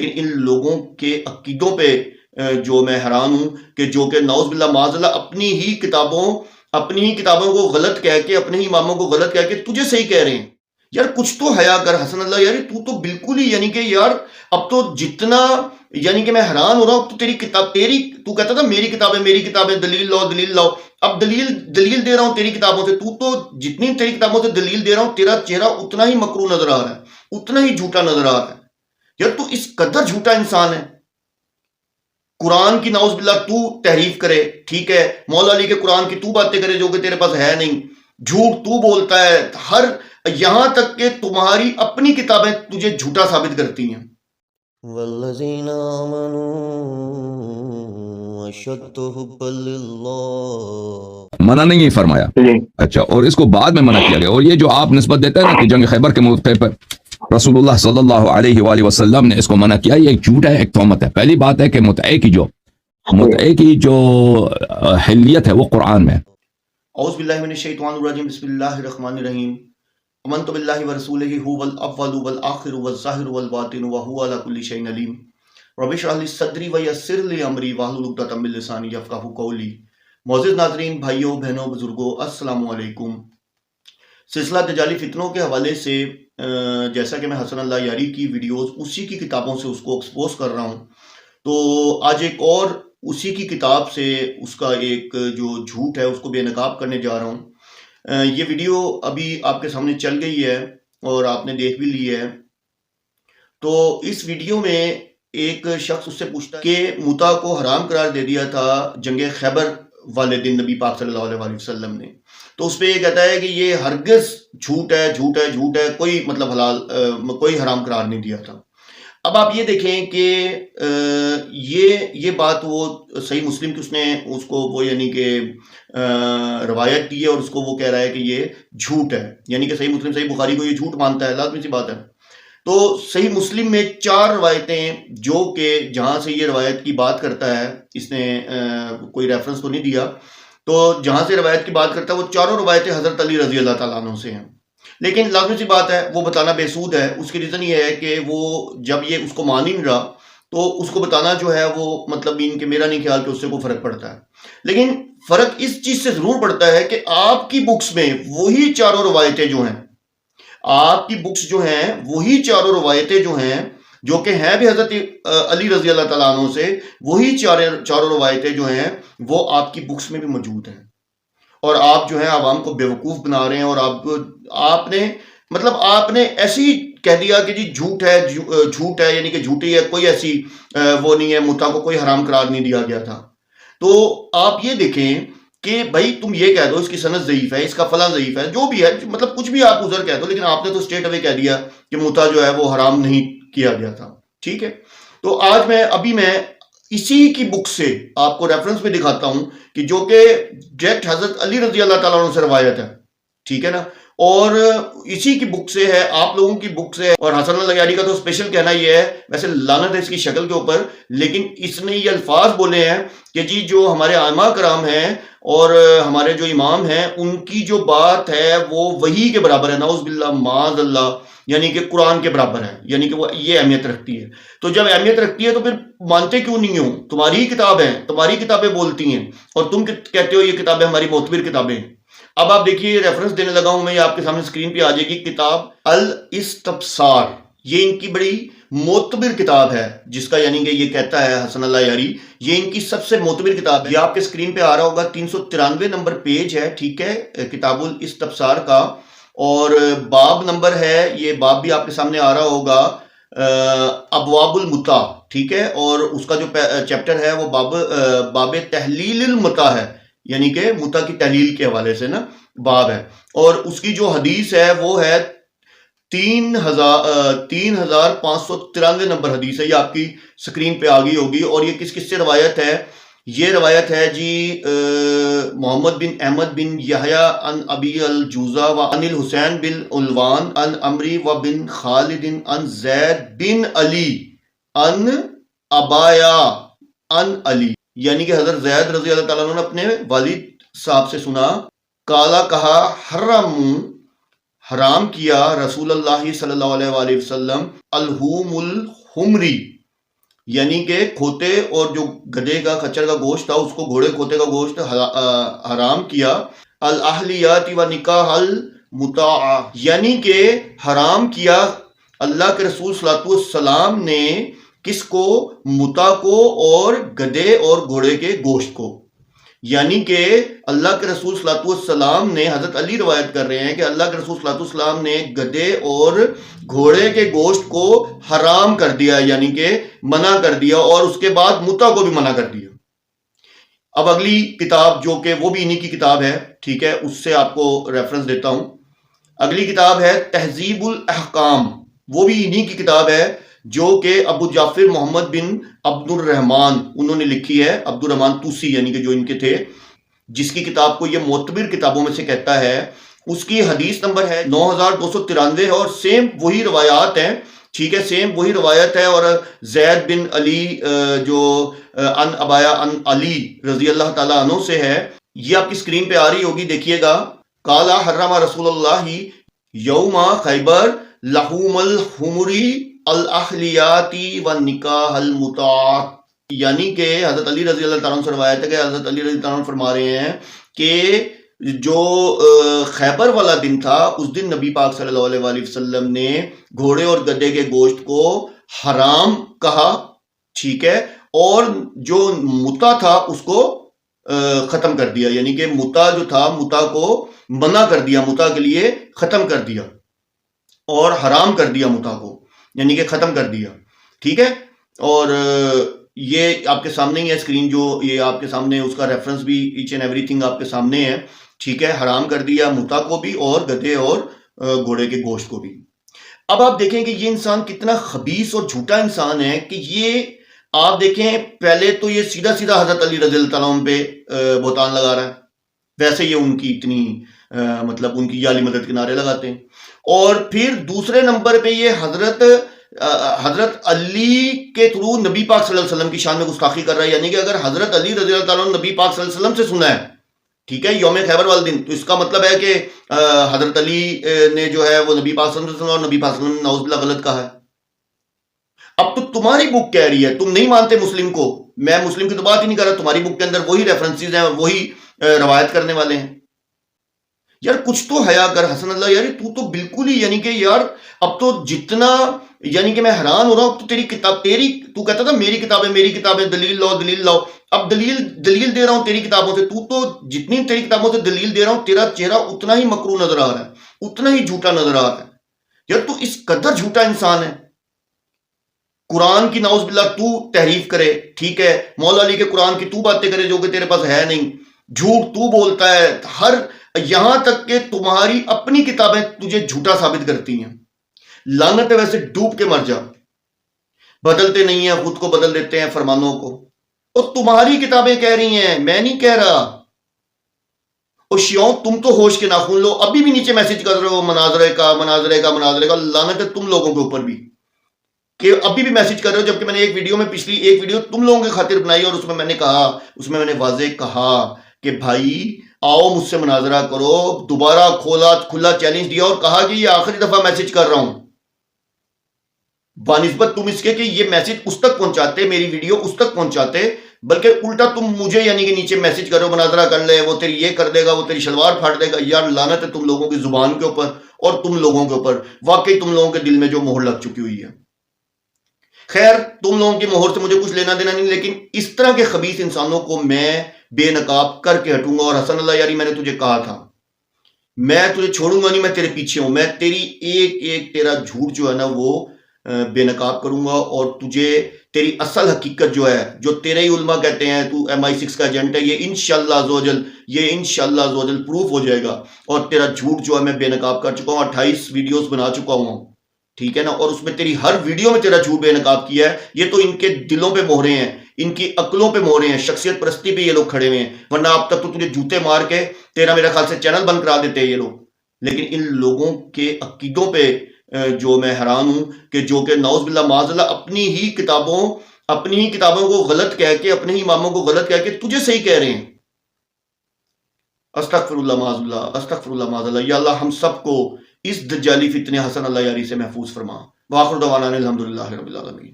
لیکن ان لوگوں کے عقیدوں پہ جو میں حیران ہوں کہ جو کہ نعوذ باللہ معاذ اللہ اپنی ہی کتابوں کو غلط کہہ کے، اپنے ہی اماموں کو غلط کہہ کے تجھے صحیح کہہ رہے ہیں. یار کچھ تو حیا کر حسن اللہ، یار تو بالکل ہی یعنی کہ یار اب تو جتنا یعنی کہ میں حیران ہو رہا ہوں. تو تیری کتاب، تو کہتا تھا میری کتابیں دلیل لاؤ. اب دلیل دے رہا ہوں تیری کتابوں سے. تو جتنی تیری کتابوں سے دلیل دے رہا ہوں، تیرا چہرہ اتنا ہی مکروہ نظر آ رہا ہے، اتنا ہی جھوٹا نظر آ رہا ہے. یار تو اس قدر جھوٹا انسان ہے. قرآن کی نعوذ باللہ تو تحریف کرے، ٹھیک ہے، مولا علی کے قرآن کی تو باتیں کرے جو کہ تیرے پاس ہے نہیں، جھوٹ تو بولتا ہے، یہاں تک کہ تمہاری اپنی کتابیں تجھے جھوٹا ثابت کرتی ہیں. والذین آمنوا اشد حبا للہ، منع نہیں فرمایا. اچھا، اور اس کو بعد میں منع کیا گیا. اور یہ جو آپ نسبت دیتے ہیں نا کہ جنگ خیبر کے موقع پر رسول اللہ صلی اللہ علیہ وآلہ وسلم نے اس کو منع کیا، یہ ایک جھوٹ ہے، ایک تہمت ہے. پہلی بات ہے کہ متعے کی جو حلیت ہے وہ قرآن میں. اعوذ باللہ من الشیطان الرجیم، بسم اللہ الرحمن الرحیم. آمنت باللہ ورسولہ هو الاول والآخر والظاہر والباطن وهو علی کل شیء علیم. رب اشرح لی صدری ویسر لی امری واحلل عقدۃ من لسانی یفقہوا قولی. معزز ناظرین، بھائیوں بہنوں بزرگوں، السلام علیکم. سلسلہ دجالی فتنوں کے حوالے سے جیسا کہ میں حسن اللہ یاری کی ویڈیوز اسی کی کتابوں سے اس کو ایکسپوز کر رہا ہوں، تو آج ایک اور اسی کی کتاب سے اس کا ایک جو جھوٹ ہے اس کو بے نقاب کرنے جا رہا ہوں. یہ ویڈیو ابھی آپ کے سامنے چل گئی ہے اور آپ نے دیکھ بھی لی ہے. تو اس ویڈیو میں ایک شخص اس سے پوچھتا ہے کہ متع کو حرام قرار دے دیا تھا جنگ خیبر والے دن نبی پاک صلی اللہ علیہ وسلم نے. تو اس پہ یہ کہتا ہے کہ یہ ہرگز جھوٹ ہے، کوئی مطلب حلال کوئی حرام قرار نہیں دیا تھا. اب آپ یہ دیکھیں کہ یہ بات وہ صحیح مسلم کی اس کو وہ یعنی کہ روایت دی ہے اور اس کو وہ کہہ رہا ہے کہ یہ جھوٹ ہے، یعنی کہ صحیح مسلم صحیح بخاری کو یہ جھوٹ مانتا ہے، لازمی سی بات ہے. تو صحیح مسلم میں 4 روایتیں جو کہ جہاں سے یہ روایت کی بات کرتا ہے، اس نے کوئی ریفرنس تو نہیں دیا، تو جہاں سے روایت کی بات کرتا ہے وہ چاروں روایتیں حضرت علی رضی اللہ تعالیٰ عنہ سے ہیں. لیکن لازمی سی بات ہے وہ بتانا بے سود ہے. اس کی ریزن یہ ہے کہ وہ جب یہ اس کو مان ہی نہیں رہا تو اس کو بتانا جو ہے وہ مطلب کہ میرا نہیں خیال کہ اس سے کوئی فرق پڑتا ہے. لیکن فرق اس چیز سے ضرور پڑتا ہے کہ آپ کی بکس میں وہی چاروں روایتیں جو ہیں، آپ کی بکس جو ہیں وہی چاروں روایتیں جو ہیں جو کہ ہیں بھی حضرت علی رضی اللہ تعالیٰ عنہ سے، وہی چاروں روایتیں جو ہیں وہ آپ کی بکس میں بھی موجود ہیں. اور آپ جو ہے عوام کو بیوقوف بنا رہے ہیں، اور آپ نے ایسی کہہ دیا کہ جی جھوٹ ہے یعنی کہ جھوٹی ہے، کوئی ایسی وہ نہیں ہے، متع کو کوئی حرام قرار نہیں دیا گیا تھا. تو آپ یہ دیکھیں کہ بھائی تم یہ کہہ دو اس کی سند ضعیف ہے، اس کا فلاں ضعیف ہے، جو بھی ہے مطلب کچھ بھی آپ عذر کہہ دو، لیکن آپ نے تو اسٹریٹ اوے کہہ دیا کہ متع جو ہے وہ حرام نہیں کیا گیا تھا. ٹھیک ہے، تو آج میں اسی کی بک سے آپ کو ریفرنس میں دکھاتا ہوں کہ جو کہ ڈائریکٹ حضرت علی رضی اللہ تعالیٰ عنہ سے روایت ہے. ٹھیک ہے نا، اور اسی کی بک سے ہے، آپ لوگوں کی بک سے ہے. اور حسن اللہ یاری کا تو اسپیشل کہنا یہ ہے، ویسے لعنت ہے اس کی شکل کے اوپر، لیکن اس نے یہ الفاظ بولے ہیں کہ جی جو ہمارے ائمہ کرام ہیں اور ہمارے جو امام ہیں ان کی جو بات ہے وہ وحی کے برابر ہے، نعوذ باللہ معاذ اللہ، یعنی کہ قرآن کے برابر ہے، یعنی کہ وہ یہ اہمیت رکھتی ہے. تو جب اہمیت رکھتی ہے تو پھر مانتے کیوں نہیں ہو؟ تمہاری ہی کتاب ہے، تمہاری کتابیں بولتی ہیں، اور تم کہتے ہو یہ کتابیں ہماری معتبر کتابیں ہیں. اب آپ دیکھیے ریفرنس دینے لگا ہوں میں، یہ آپ کے سامنے اسکرین پہ آ جائے گی. کتاب الاستبصار، یہ ان کی بڑی معتبر کتاب ہے، جس کا یعنی کہ یہ کہتا ہے حسن اللہ یاری یہ ان کی سب سے معتبر کتاب ہے. یہ آپ کے اسکرین پہ آ رہا ہوگا، 393 نمبر پیج ہے. ٹھیک ہے، کتاب الاستبصار کا، اور باب نمبر ہے، یہ باب بھی آپ کے سامنے آ رہا ہوگا، ابواب المتع. ٹھیک ہے، اور اس کا جو چیپٹر ہے وہ باب تحلیل المتع ہے، یعنی کہ متع کی تحلیل کے حوالے سے نا باب ہے. اور اس کی جو حدیث ہے وہ ہے 3593 نمبر حدیث ہے. یہ آپ کی سکرین پہ آ گئی ہوگی. اور یہ کس سے روایت ہے؟ یہ روایت ہے جی محمد بن احمد بن یحییٰ عن ابی الجوزا و عن الحسین بن علوان عن عمری و بن خالد عن زید بن علی عن ابایا عن علی، یعنی کہ حضرت زید رضی اللہ تعالیٰ عنہ نے اپنے والد صاحب سے سنا، کالا کہا حرام کیا رسول اللہ صلی اللہ علیہ وآلہ وسلم الحوم الحمری، یعنی کہ کھوتے اور جو گدھے کا خچر کا گوشت تھا اس کو گھوڑے کھوتے کا گوشت حرام کیا. الاہلیات و نکاح المتاع، یعنی کہ حرام کیا اللہ کے رسول صلی اللہ علیہ وسلم نے کس کو؟ متع کو اور گدھے اور گھوڑے کے گوشت کو. یعنی کہ اللہ کے رسول صلی اللہ علیہ وسلم نے، حضرت علی روایت کر رہے ہیں کہ اللہ کے رسول صلی اللہ علیہ وسلم نے گدھے اور گھوڑے کے گوشت کو حرام کر دیا، یعنی کہ منع کر دیا، اور اس کے بعد متع کو بھی منع کر دیا. اب اگلی کتاب جو کہ وہ بھی انہی کی کتاب ہے، ٹھیک ہے، اس سے آپ کو ریفرنس دیتا ہوں. اگلی کتاب ہے تہذیب الاحکام، وہ بھی انہی کی کتاب ہے جو کہ ابو جعفر محمد بن عبد الرحمن انہوں نے لکھی ہے، عبد الرحمن توسی یعنی کہ جو ان کے تھے، جس کی کتاب کو یہ معتبر کتابوں میں سے کہتا ہے. اس کی حدیث نمبر ہے 9293 اور سیم وہی روایات ہیں، ٹھیک ہے، سیم وہی روایت ہے. اور زید بن علی جو ان ابایا ان علی رضی اللہ تعالیٰ عنہ سے ہے، یہ آپ کی اسکرین پہ آ رہی ہوگی، دیکھیے گا. قالا حرم رسول اللہ یوم خیبر لحوم الحمری الاحلیاتی و نکاح المتاع، یعنی کہ حضرت علی رضی اللہ تعالیٰ عنہ سے روایت ہے کہ حضرت علی رضی اللہ تعالیٰ عنہ فرما رہے ہیں کہ جو خیبر والا دن تھا اس دن نبی پاک صلی اللہ علیہ وآلہ وسلم نے گھوڑے اور گدھے کے گوشت کو حرام کہا، ٹھیک ہے، اور جو متع تھا اس کو ختم کر دیا، یعنی کہ متع جو تھا متع کو منع کر دیا، متع کے لیے ختم کر دیا اور حرام کر دیا متع کو، یعنی کہ ختم کر دیا، ٹھیک ہے. اور یہ آپ کے سامنے ہی ہے اسکرین، جو یہ آپ کے سامنے اس کا ریفرنس بھی ایچ اینڈ ایوری تھنگ آپ کے سامنے ہے، ٹھیک ہے. حرام کر دیا متع کو بھی اور گدھے اور گھوڑے کے گوشت کو بھی. اب آپ دیکھیں کہ یہ انسان کتنا خبیث اور جھوٹا انسان ہے کہ یہ آپ دیکھیں پہلے تو یہ سیدھا سیدھا حضرت علی رضی اللہ تعالیٰ عنہ پہ بہتان لگا رہا ہے، ویسے یہ ان کی اتنی مطلب ان کی یالی مدد کے نعرے لگاتے ہیں. اور پھر دوسرے نمبر پہ یہ حضرت علی کے تھرو نبی پاک صلی اللہ علیہ وسلم کی شان میں گستاخی کر رہا ہے. یعنی کہ اگر حضرت علی رضی اللہ تعالیٰ عنہ نبی پاک صلی اللہ علیہ وسلم سے سنا ہے، ٹھیک ہے، یوم خیبر والے دن، تو اس کا مطلب ہے کہ حضرت علی نے جو ہے وہ نبی پاک صلی اللہ علیہ وسلم اور نبی پاک صلی اللہ علیہ وسلم نے نعوذ باللہ غلط کہا ہے. اب تو تمہاری بک کہہ رہی ہے، تم نہیں مانتے مسلم کو، میں مسلم کی تو بات ہی نہیں کر رہا، تمہاری بک کے اندر وہی ریفرنسز ہیں، وہی روایت کرنے والے ہیں. یار کچھ تو حیا کر حسن اللہ، یار تو بالکل ہی، یعنی کہ یار اب تو جتنا، یعنی کہ میں حیران ہو رہا ہوں. تو تیری کتاب، تو کہتا تھا میری کتابیں دلیل لاؤ، اب دلیل دے رہا ہوں تیری کتابوں سے. تو جتنی تیری کتابوں سے دلیل دے رہا ہوں، تیرا چہرہ اتنا ہی مکروہ نظر آ رہا ہے، اتنا ہی جھوٹا نظر آ رہا ہے. یار تو اس قدر جھوٹا انسان ہے. قرآن کی نعوذ باللہ تو تحریف کرے، ٹھیک ہے، مولا علی کے قرآن کی تو باتیں کرے جو کہ تیرے پاس ہے نہیں، جھوٹ تو بولتا ہے، یہاں تک کہ تمہاری اپنی کتابیں تجھے جھوٹا ثابت کرتی ہیں. لعنت ہے، ویسے ڈوب کے مر جا. بدلتے نہیں ہیں، خود کو بدل دیتے ہیں فرمانوں کو، اور تمہاری کتابیں کہہ رہی ہیں، میں نہیں کہہ رہا. اور شیعوں تم تو ہوش کے ناخن لو، ابھی بھی نیچے میسج کر رہے ہو مناظرے کا. لعنت ہے تم لوگوں کے اوپر بھی کہ ابھی بھی میسج کر رہے ہو، جبکہ میں نے پچھلی ایک ویڈیو تم لوگوں کے خاطر بنائی، اور اس میں میں نے واضح کہا کہ بھائی آؤ مجھ سے مناظرہ کرو. دوبارہ کھلا چیلنج دیا اور کہا کہ یہ آخری دفعہ میسج کر رہا ہوں، بانسبت تم اس کے کہ یہ میسج اس تک پہنچاتے، میری ویڈیو اس تک پہنچاتے، بلکہ الٹا تم مجھے یعنی کہ نیچے میسج کرو مناظرہ کر لے، وہ تیری یہ کر دے گا، وہ تیری شلوار پھاڑ دے گا. یار لعنت ہے تم لوگوں کی زبان کے اوپر اور تم لوگوں کے اوپر، واقعی تم لوگوں کے دل میں جو مہر لگ چکی ہوئی ہے. خیر تم لوگوں کی مہر سے مجھے کچھ لینا دینا نہیں، لیکن اس طرح کے خبیث انسانوں کو میں بے نقاب کر کے ہٹوں گا. اور حسن اللہ یاری میں نے تجھے کہا تھا میں تجھے چھوڑوں گا نہیں، میں تیرے پیچھے ہوں، میں تیری ایک تیرا جھوٹ جو ہے نا وہ بے نقاب کروں گا، اور تجھے تیری اصل حقیقت جو ہے، جو تیرے ہی علماء کہتے ہیں تو MI6 کا ایجنٹ ہے، یہ انشاءاللہ عزوجل پروف ہو جائے گا. اور تیرا جھوٹ جو ہے میں بے نقاب کر چکا ہوں، 28 ویڈیوز بنا چکا ہوں، ٹھیک ہے نا، اور اس میں تیری ہر ویڈیو میں تیرا جھوٹ بے نقاب کیا ہے. یہ تو ان کے دلوں پہ مہرے ہیں، ان کی عقلوں پہ مہرے ہیں، شخصیت پرستی پہ یہ لوگ کھڑے ہوئے ہیں، ورنہ اب تک تو تجھے جوتے مار کے تیرا میرا خیال سے چینل بند کرا دیتے ہیں یہ لوگ. لیکن ان لوگوں کے عقیدوں پہ جو میں حیران ہوں کہ جو کہ نعوذ باللہ معاذ اللہ اپنی ہی کتابوں کو غلط کہہ کے، اپنے ہی اماموں کو غلط کہہ کے تجھے صحیح کہہ رہے ہیں. استغفر اللہ معاذ اللہ. یا اللہ ہم سب کو اس دجالی فتنے حسن اللہ یاری سے محفوظ فرما. وآخر دعوانا الحمدللہ رب العالمین.